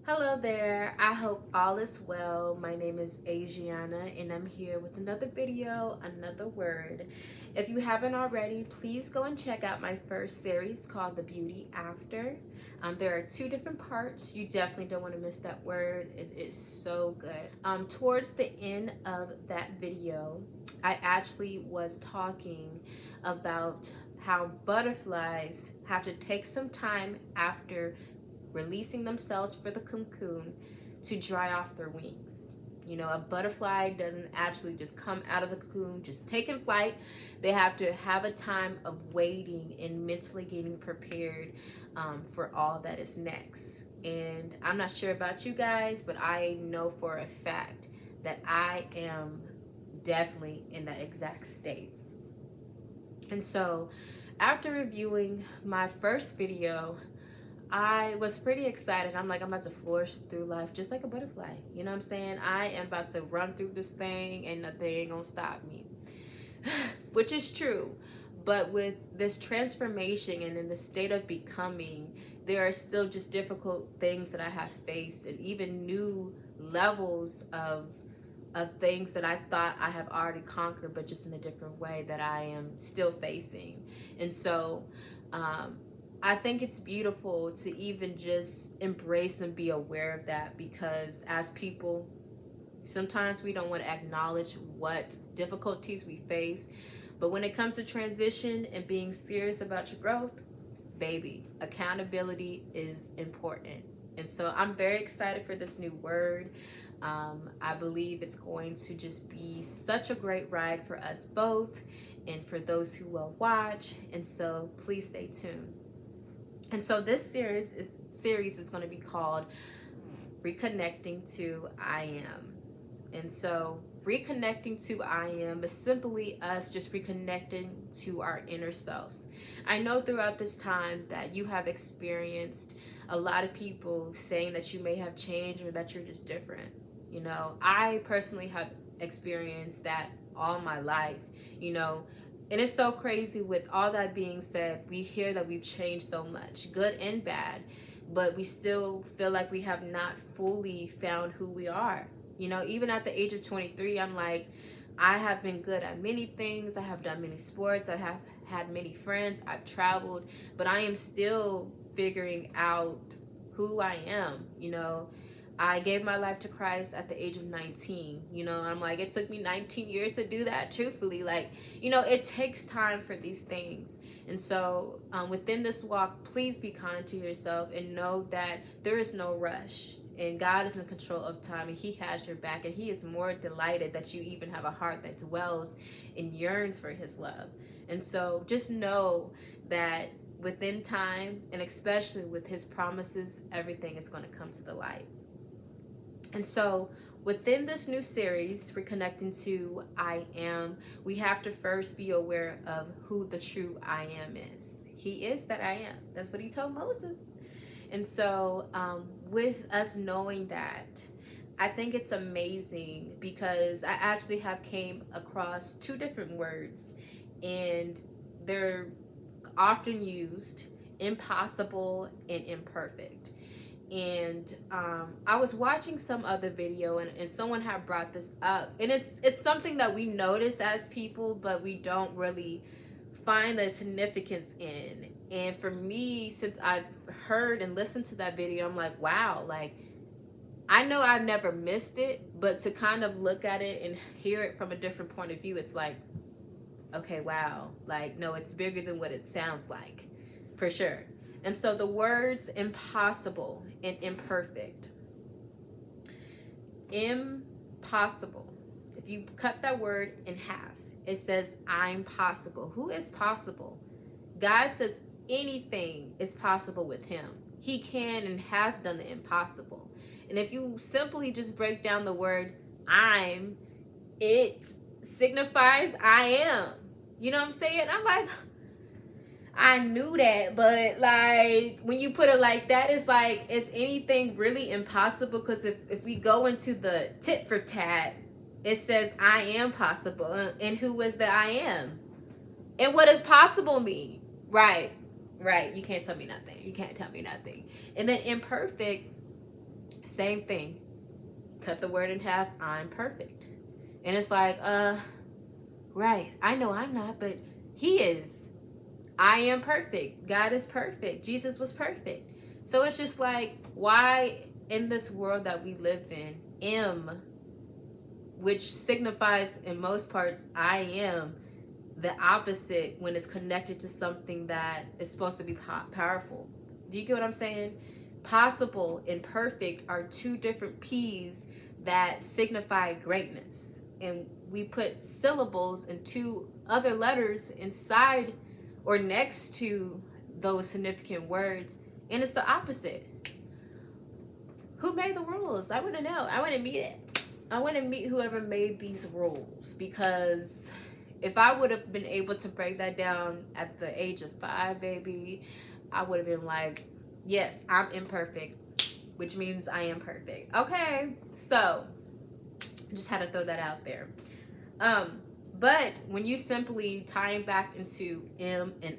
Hello there, I hope all is well. My name is Asiana and I'm here with another video, another word. If you haven't already, please go and check out my first series called The Beauty After. There are two different parts. You definitely don't want to miss that word. It's so good. Towards the end of that video, I actually was talking about how butterflies have to take some time after releasing themselves for the cocoon to dry off their wings. You know, a butterfly doesn't actually just come out of the cocoon, just taking flight. They have to have a time of waiting and mentally getting prepared for all that is next. And I'm not sure about you guys, but I know for a fact that I am definitely in that exact state. And so, after reviewing my first video, I was pretty excited. I'm about to flourish through life just like a butterfly. You know what I'm saying? I am about to run through this thing and nothing ain't gonna stop me. Which is true. But with this transformation and in the state of becoming, there are still just difficult things that I have faced and even new levels of things that I thought I have already conquered, but just in a different way that I am still facing. And so I think it's beautiful to even just embrace and be aware of that, because as people, sometimes we don't want to acknowledge what difficulties we face. But when it comes to transition and being serious about your growth, baby, accountability is important. And so I'm very excited for this new word. I believe it's going to just be such a great ride for us both and for those who will watch. And so please stay tuned. And so this series is going to be called Reconnecting to I Am. And so reconnecting to I Am is simply us just reconnecting to our inner selves. I know throughout this time that you have experienced a lot of people saying that you may have changed or that you're just different. You know, I personally have experienced that all my life, you know. And it's so crazy. With all that being said, we hear that we've changed so much, good and bad, but we still feel like we have not fully found who we are. You know, even at the age of 23, I'm like, I have been good at many things. I have done many sports. I have had many friends. I've traveled, but I am still figuring out who I am, you know. I gave my life to Christ at the age of 19. You know, I'm like, it took me 19 years to do that, truthfully. Like, you know, it takes time for these things. And so within this walk, please be kind to yourself and know that there is no rush. And God is in control of time, and He has your back. And He is more delighted that you even have a heart that dwells and yearns for His love. And so just know that within time, and especially with His promises, everything is going to come to the light. And so within this new series, Reconnecting to I Am, we have to first be aware of who the true I Am is. He is that I am. That's what He told Moses. And so with us knowing that, I think it's amazing because I actually have came across two different words, and they're often used: impossible and imperfect. And I was watching some other video, and someone had brought this up, and it's something that we notice as people, but we don't really find the significance in. And for me, since I've heard and listened to that video, I'm like, wow, like, I know I never missed it, but to kind of look at it and hear it from a different point of view, it's like, okay, wow, like, no, it's bigger than what it sounds like, for sure. And so the words impossible and imperfect. Impossible. If you cut that word in half, it says I'm possible. Who is possible? God says anything is possible with Him. He can and has done the impossible. And if you simply just break down the word I'm, it signifies I am. You know what I'm saying? I'm like, I knew that, but like when you put it like that, it's like, is anything really impossible? Because if we go into the tit for tat, it says I am possible. And who is the I am? And what does possible mean? Right. You can't tell me nothing. And then imperfect Same thing. Cut the word in half, I'm perfect. And it's like, right, I know I'm not, but he is. I am perfect. God is perfect. Jesus was perfect. So it's just like, why in this world that we live in, which signifies in most parts I am, the opposite when it's connected to something that is supposed to be powerful. Do you get what I'm saying? Possible and perfect are two different P's that signify greatness. And we put syllables and two other letters inside or next to those significant words, and it's the opposite. Who made the rules? I want to know. I want to meet it. I want to meet whoever made these rules, because if I would have been able to break that down at the age of 5, baby, I would have been like, yes, I'm imperfect, which means I am perfect. Okay, so just had to throw that out there. But when you simply tying back into am and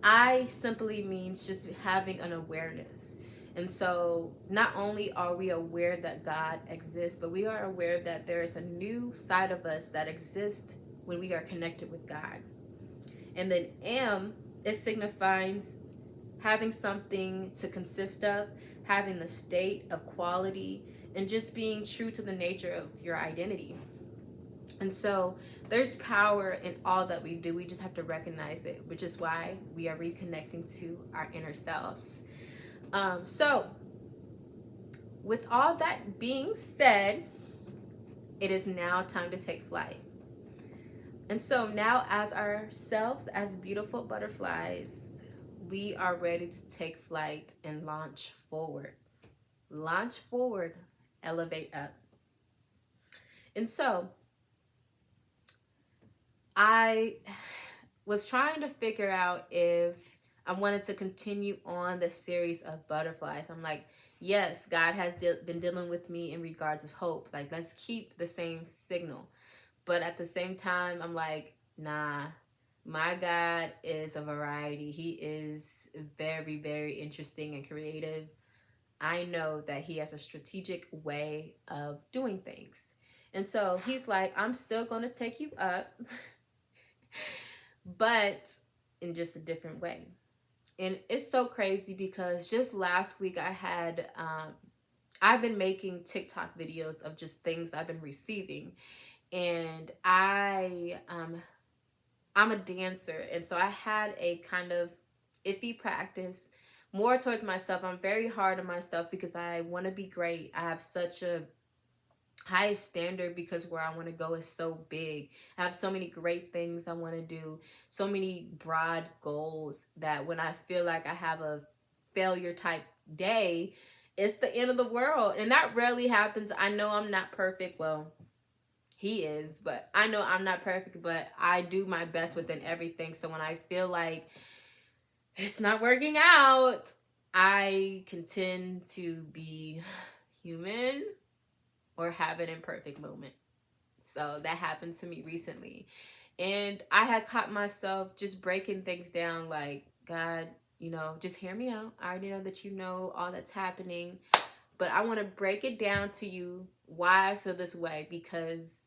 I simply means just having an awareness. And so not only are we aware that God exists, but we are aware that there is a new side of us that exists when we are connected with God. And then am, it signifies having something to consist of, having the state of quality, and just being true to the nature of your identity. And so there's power in all that we do. We just have to recognize it, which is why we are reconnecting to our inner selves. So with all that being said, it is now time to take flight. And so now, as ourselves, as beautiful butterflies, we are ready to take flight and launch forward. Launch forward, elevate up. And so I was trying to figure out if I wanted to continue on the series of butterflies. I'm like, yes, God has been dealing with me in regards of hope. Like, let's keep the same signal. But at the same time, I'm like, nah, my God is a variety. He is very, very interesting and creative. I know that he has a strategic way of doing things. And so he's like, I'm still going to take you up, but in just a different way. And it's so crazy because just last week I've been making TikTok videos of just things I've been receiving. And I'm a dancer. And so I had a kind of iffy practice more towards myself. I'm very hard on myself because I want to be great. I have such a high standard because where I want to go is so big. I have so many great things I want to do, so many broad goals that when I feel like I have a failure type day, it's the end of the world. And that rarely happens. I know I'm not perfect. Well, he is, but I know I'm not perfect, but I do my best within everything. So when I feel like it's not working out, I can tend to be human or have an imperfect moment. So that happened to me recently. And I had caught myself just breaking things down like, God, just hear me out. I already know that you know all that's happening, but I want to break it down to you why I feel this way, because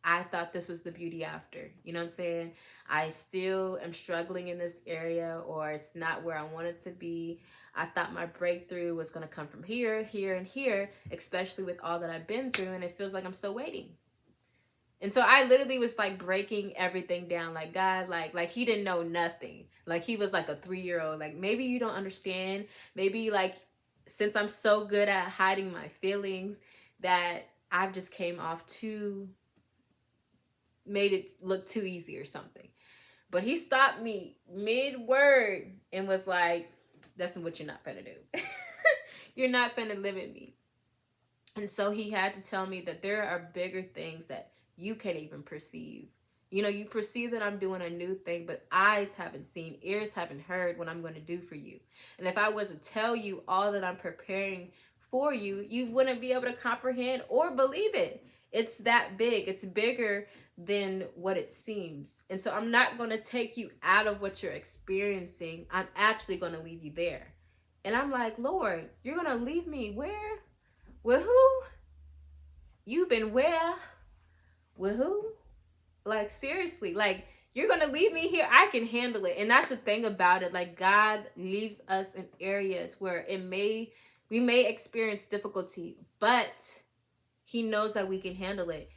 I thought this was the beauty after. You know what I'm saying? I still am struggling in this area, or it's not where I want it to be. I thought my breakthrough was going to come from here, here, and here, especially with all that I've been through, and it feels like I'm still waiting. And so I literally was like breaking everything down, like, God, like he didn't know nothing. Like he was like a 3-year-old. Like, maybe you don't understand. Maybe like, since I'm so good at hiding my feelings, that I've just came off made it look too easy or something. But he stopped me mid-word and was like, that's what you're not gonna do. You're not gonna limit me. And so he had to tell me that there are bigger things that you can't even perceive. You perceive that I'm doing a new thing, but eyes haven't seen, ears haven't heard what I'm going to do for you. And if I was to tell you all that I'm preparing for you, you wouldn't be able to comprehend or believe it. It's that big. It's bigger than what it seems. And so I'm not going to take you out of what you're experiencing. I'm actually going to leave you there. And I'm like, Lord, you're going to leave me where? With who? You've been where? With who? Like, seriously, like, you're going to leave me here? I can handle it. And that's the thing about it. Like, God leaves us in areas where we may experience difficulty, but he knows that we can handle it.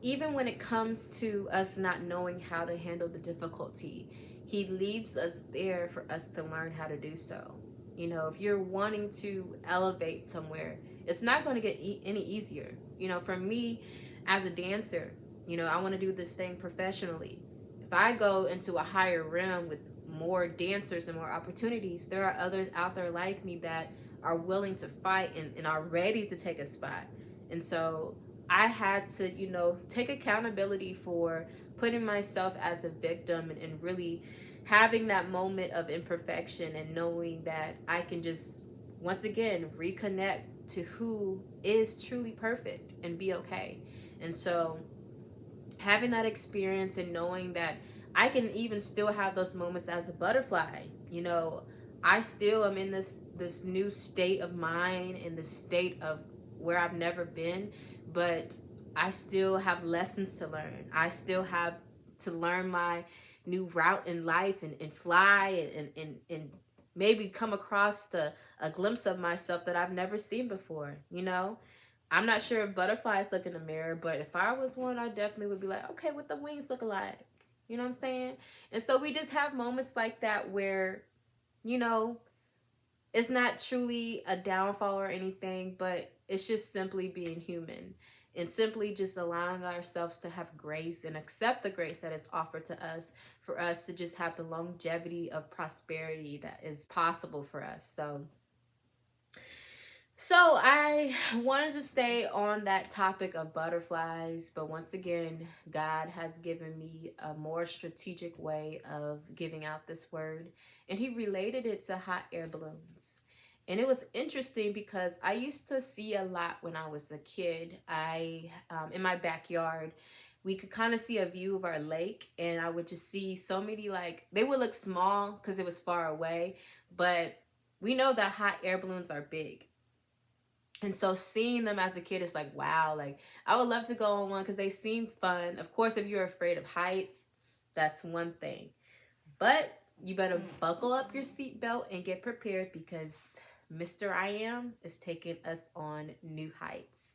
Even when it comes to us not knowing how to handle the difficulty, he leaves us there for us to learn how to do so. You know, if you're wanting to elevate somewhere, it's not going to get any easier. You know, for me as a dancer, you know, I want to do this thing professionally. If I go into a higher realm with more dancers and more opportunities, there are others out there like me that are willing to fight and are ready to take a spot. And so I had to, you know, take accountability for putting myself as a victim and really having that moment of imperfection and knowing that I can just, once again, reconnect to who is truly perfect and be okay. And so having that experience and knowing that I can even still have those moments as a butterfly, you know, I still am in this new state of mind, in the state of where I've never been, but I still have lessons to learn. I still have to learn my new route in life and fly and maybe come across a glimpse of myself that I've never seen before, you know? I'm not sure if butterflies look in the mirror, but if I was one, I definitely would be like, okay, what the wings look like? You know what I'm saying? And so we just have moments like that where, you know, it's not truly a downfall or anything, but it's just simply being human and simply just allowing ourselves to have grace and accept the grace that is offered to us for us to just have the longevity of prosperity that is possible for us. So I wanted to stay on that topic of butterflies, but once again, God has given me a more strategic way of giving out this word, and he related it to hot air balloons. And it was interesting because I used to see a lot when I was a kid. In my backyard, we could kind of see a view of our lake, and I would just see so many, like, they would look small because it was far away, but we know that hot air balloons are big. And so seeing them as a kid is like, wow, like I would love to go on one because they seem fun. Of course, if you're afraid of heights, that's one thing. But you better buckle up your seatbelt and get prepared because Mr. I Am is taking us on new heights.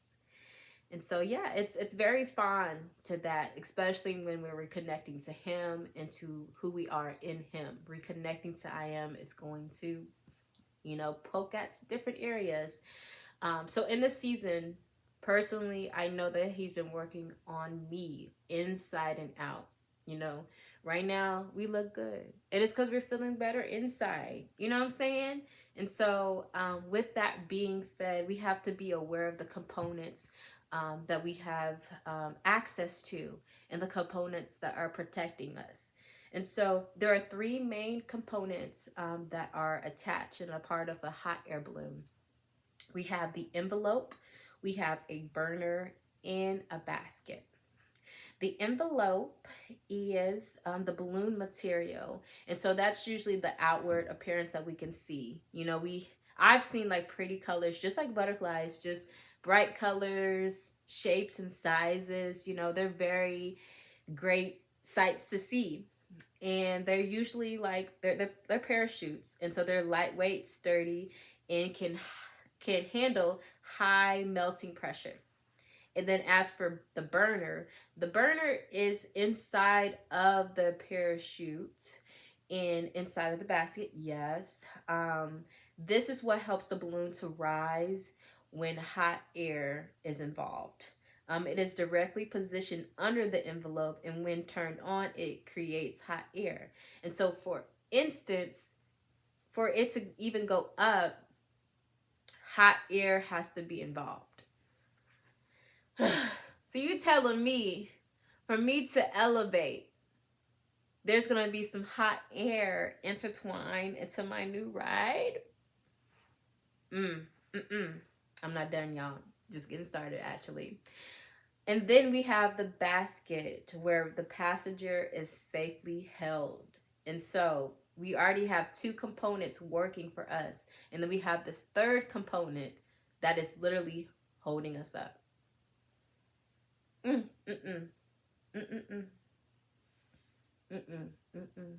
And so, yeah, it's very fun to that, especially when we're reconnecting to him and to who we are in him. Reconnecting to I Am is going to, you know, poke at different areas. So in this season, personally, I know that he's been working on me inside and out. You know, right now we look good, and it's because we're feeling better inside. You know what I'm saying? And so, with that being said, we have to be aware of the components that we have access to and the components that are protecting us. And so there are three main components that are attached and a part of a hot air balloon. We have the envelope, we have a burner, and a basket. The envelope is the balloon material, and so that's usually the outward appearance that we can see. You know, I've seen like pretty colors, just like butterflies, just bright colors, shapes, and sizes. You know, they're very great sights to see. And they're usually like they're parachutes, and so they're lightweight, sturdy, and can handle high melting pressure. And then as for the burner is inside of the parachute and inside of the basket. Yes. This is what helps the balloon to rise when hot air is involved. It is directly positioned under the envelope, and when turned on, it creates hot air. And so, for instance, for it to even go up, hot air has to be involved. So you telling me, for me to elevate, there's going to be some hot air intertwined into my new ride? I'm not done, y'all. Just getting started, actually. And then we have the basket where the passenger is safely held. And so We already have two components working for us. And then we have this third component that is literally holding us up. Mm, mm-mm, mm-mm, mm-mm, mm-mm.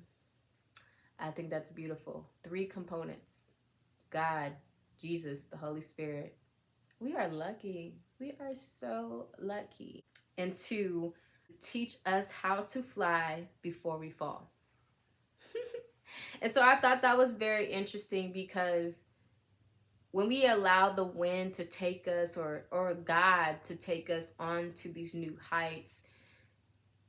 I think that's beautiful. Three components: God, Jesus, the Holy Spirit. We are lucky. We are so lucky. And two, teach us how to fly before we fall. And so I thought that was very interesting, because when we allow the wind to take us, or God to take us onto these new heights,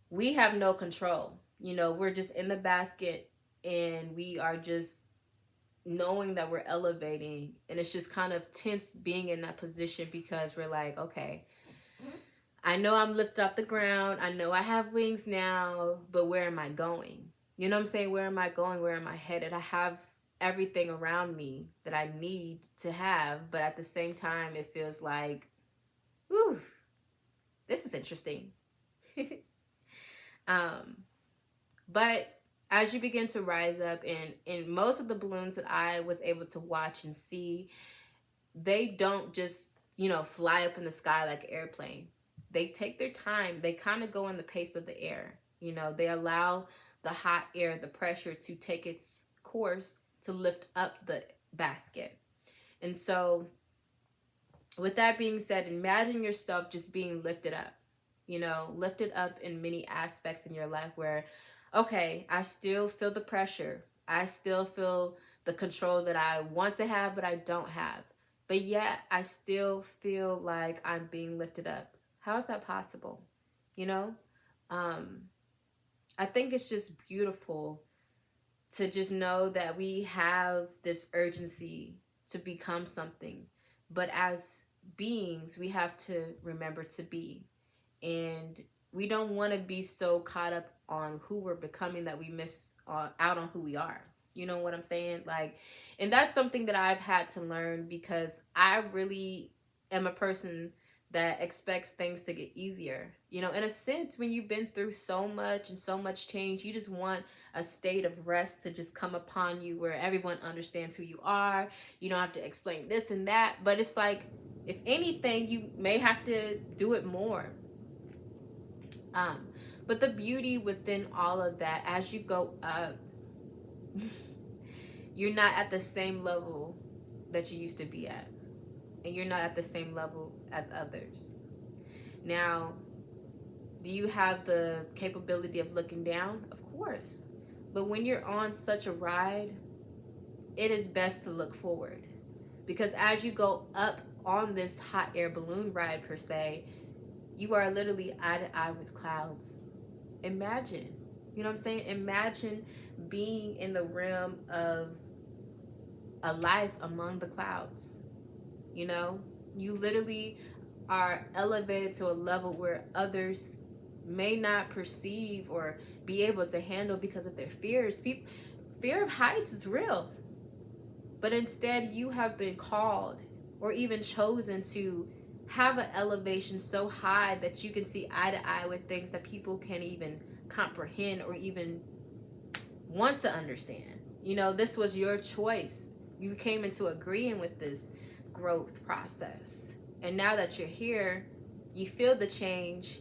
we have no control. You know, we're just in the basket, and we are just knowing that we're elevating, and it's just kind of tense being in that position, because we're like, okay, I know I'm lifted off the ground, I know I have wings now, but where am I going? You know what I'm saying? Where am I going? Where am I headed? I have everything around me that I need to have, but at the same time it feels like, ooh, this is interesting. um but as you begin to rise up, and in most of the balloons that I was able to watch and see, they don't just, fly up in the sky like an airplane. They take their time. They kind of go in the pace of the air. They allow the hot air, the pressure, to take its course to lift up the basket. And so, with that being said, imagine yourself just being lifted up, lifted up in many aspects in your life where, okay, I still feel the pressure. I still feel the control that I want to have, but I don't have. But yet, I still feel like I'm being lifted up. How is that possible? You know? I think it's just beautiful to just know that we have this urgency to become something. But as beings, we have to remember to be. And we don't want to be so caught up on who we're becoming that we miss out on who we are. You know what I'm saying? Like, and that's something that I've had to learn, because I really am a person that expects things to get easier. In a sense, when you've been through so much and so much change, you just want a state of rest to just come upon you, where everyone understands who you are. You don't have to explain this and that. But it's like, if anything, you may have to do it more. But the beauty within all of that, as you go up, you're not at the same level that you used to be at. And you're not at the same level as others. Now, do you have the capability of looking down? Of course. But when you're on such a ride, it is best to look forward. Because as you go up on this hot air balloon ride, per se, you are literally eye to eye with clouds. Imagine, you know what I'm saying? Imagine being in the realm of a life among the clouds. You literally are elevated to a level where others may not perceive or be able to handle because of their fears. Fear of heights is real. But instead, you have been called or even chosen to have an elevation so high that you can see eye to eye with things that people can't even comprehend or even want to understand. This was your choice. You came into agreeing with this growth process. And now that you're here, you feel the change,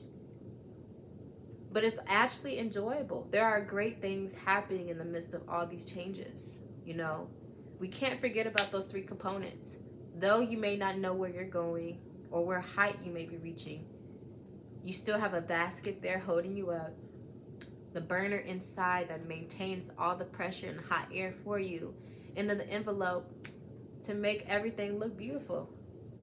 but it's actually enjoyable. There are great things happening in the midst of all these changes. We can't forget about those three components. Though you may not know where you're going or where height you may be reaching, you still have a basket there holding you up, the burner inside that maintains all the pressure and hot air for you, and then the envelope to make everything look beautiful.